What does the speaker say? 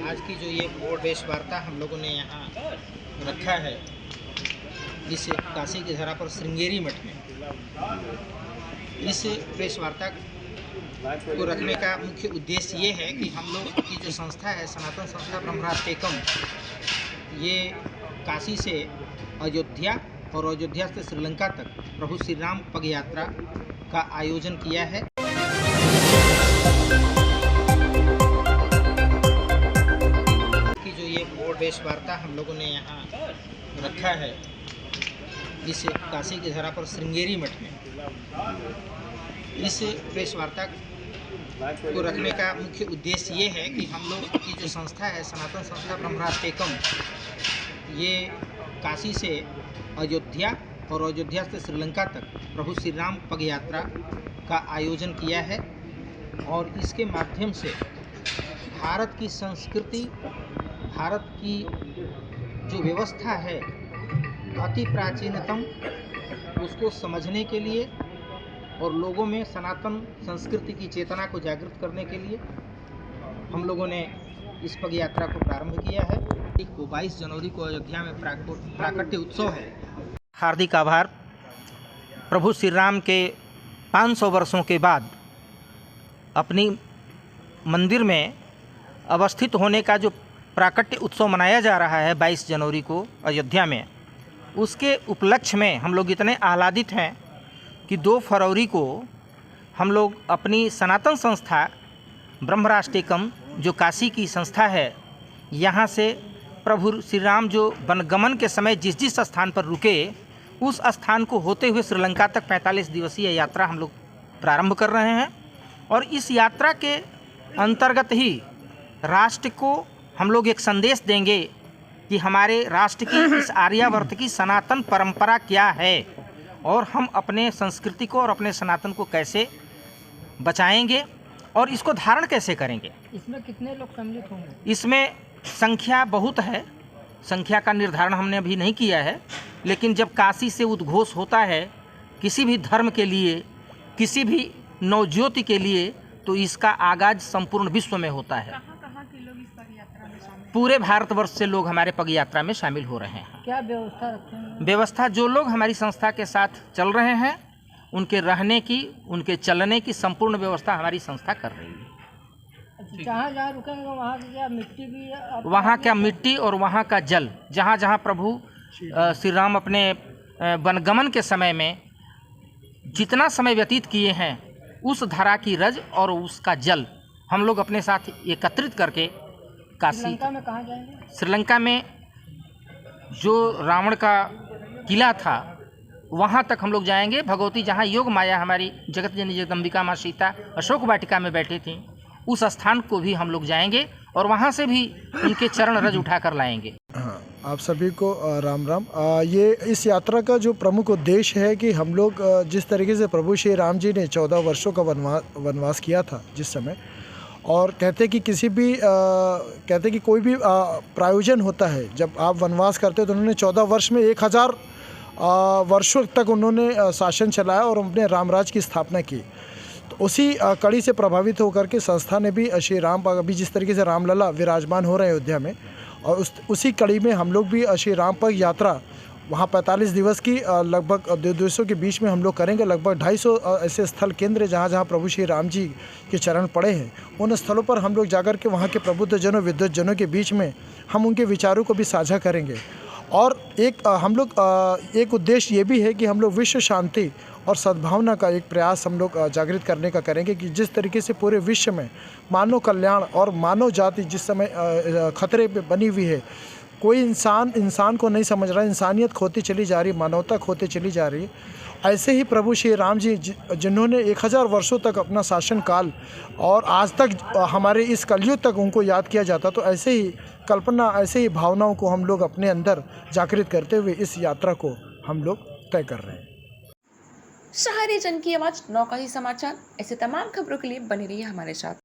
आज की जो ये प्रेस वार्ता हम लोगों ने यहाँ रखा है इस काशी की धरा पर श्रृंगेरी मठ में, इस प्रेस वार्ता को रखने का मुख्य उद्देश्य ये है कि हम लोग की जो संस्था है सनातन संस्था ब्रह्मराष्ट्रम, ये काशी से अयोध्या और अयोध्या से श्रीलंका तक प्रभु श्री राम पग यात्रा का आयोजन किया है। की जो ये प्रेस वार्ता हम लोगों ने यहाँ रखा है इस काशी की धरा पर श्रृंगेरी मठ में, इस प्रेस वार्ता को रखने का मुख्य उद्देश्य ये है कि हम लोग की जो संस्था है सनातन संस्था ब्रह्मराष्ट्रम, ये काशी से अयोध्या और अयोध्या से श्रीलंका तक प्रभु श्री राम पग यात्रा का आयोजन किया है और इसके माध्यम से भारत की संस्कृति, भारत की जो व्यवस्था है अति प्राचीनतम, उसको समझने के लिए और लोगों में सनातन संस्कृति की चेतना को जागृत करने के लिए हम लोगों ने इस पग यात्रा को प्रारंभ किया है। 22 जनवरी को अयोध्या में प्राकट्य उत्सव है। हार्दिक आभार। प्रभु श्री राम के 500 वर्षों के बाद अपनी मंदिर में अवस्थित होने का जो प्राकट्य उत्सव मनाया जा रहा है 22 जनवरी को अयोध्या में, उसके उपलक्ष्य में हम लोग इतने आह्लादित हैं कि 2 फरवरी को हम लोग अपनी सनातन संस्था ब्रह्मराष्ट्रम जो काशी की संस्था है, यहाँ से प्रभु श्री राम जो वनगमन के समय जिस जिस स्थान पर रुके उस स्थान को होते हुए श्रीलंका तक 45 दिवसीय यात्रा हम लोग प्रारंभ कर रहे हैं। और इस यात्रा के अंतर्गत ही राष्ट्र को हम लोग एक संदेश देंगे कि हमारे राष्ट्र की इस आर्यावर्त की सनातन परंपरा क्या है और हम अपने संस्कृति को और अपने सनातन को कैसे बचाएंगे और इसको धारण कैसे करेंगे। इसमें कितने लोग सम्मिलित होंगे? इसमें संख्या बहुत है, संख्या का निर्धारण हमने अभी नहीं किया है, लेकिन जब काशी से उद्घोष होता है किसी भी धर्म के लिए, किसी भी नवज्योति के लिए, तो इसका आगाज संपूर्ण विश्व में होता है। कहाँ के लोग इस पग यात्रा में शामिल? पूरे भारतवर्ष से लोग हमारे पग यात्रा में शामिल हो रहे हैं। क्या व्यवस्था रखते हैं? व्यवस्था जो लोग हमारी संस्था के साथ चल रहे हैं उनके रहने की, उनके चलने की संपूर्ण व्यवस्था हमारी संस्था कर रही है। जहाँ जहाँ रुकेंगे वहाँ की क्या मिट्टी भी, वहाँ क्या मिट्टी और वहाँ का जल, जहाँ जहाँ प्रभु श्री राम अपने वनगमन के समय में जितना समय व्यतीत किए हैं उस धरा की रज और उसका जल हम लोग अपने साथ एकत्रित करके काशी, श्रीलंका में कहाँ जाएंगे? श्रीलंका में जो रावण का किला था वहाँ तक हम लोग जाएंगे। भगवती जहाँ योग माया हमारी जगत जननी जगदम्बिका माँ सीता अशोक वाटिका में बैठी थी, उस स्थान को भी हम लोग जाएंगे और वहाँ से भी उनके चरण रज उठा कर लाएंगे। हाँ, आप सभी को राम राम। ये इस यात्रा का जो प्रमुख उद्देश्य है कि हम लोग जिस तरीके से प्रभु श्री राम जी ने 14 वर्षों का वनवास किया था जिस समय, और कहते कि कहते कि कोई भी प्रायोजन होता है जब आप वनवास करते हो, तो उन्होंने 14 वर्ष में 1000 वर्षों तक उन्होंने शासन चलाया और अपने रामराज की स्थापना की। तो उसी कड़ी से प्रभावित होकर के संस्था ने भी श्री राम अभी जिस तरीके से रामलला विराजमान हो रहे हैं अयोध्या में, और उसी कड़ी में हम लोग भी श्री राम पग यात्रा वहाँ 45 दिवस की लगभग 2 देशों के बीच में हम लोग करेंगे। लगभग 250 ऐसे स्थल केंद्र जहाँ जहाँ प्रभु श्री राम जी के चरण पड़े हैं, उन स्थलों पर हम लोग जाकर के वहाँ के प्रबुद्धजनों विद्वज्जनों के बीच में हम उनके विचारों को भी साझा करेंगे। और हम लोग एक उद्देश्य ये भी है कि हम लोग विश्व शांति और सद्भावना का एक प्रयास हम लोग जागृत करने का करेंगे कि जिस तरीके से पूरे विश्व में मानव कल्याण और मानव जाति जिस समय खतरे पे बनी हुई है, कोई इंसान को नहीं समझ रहा, इंसानियत खोती चली जा रही, मानवता खोती चली जा रही, ऐसे ही प्रभु श्री राम जी जिन्होंने 1000 वर्षों तक अपना शासन काल और आज तक हमारे इस कलयुग तक उनको याद किया जाता, तो ऐसे ही कल्पना, ऐसे ही भावनाओं को हम लोग अपने अंदर जागृत करते हुए इस यात्रा को हम लोग तय कर रहे हैं। शहरी जन की आवाज़ नौकाशी समाचार, ऐसे तमाम खबरों के लिए बने रहिए हमारे साथ।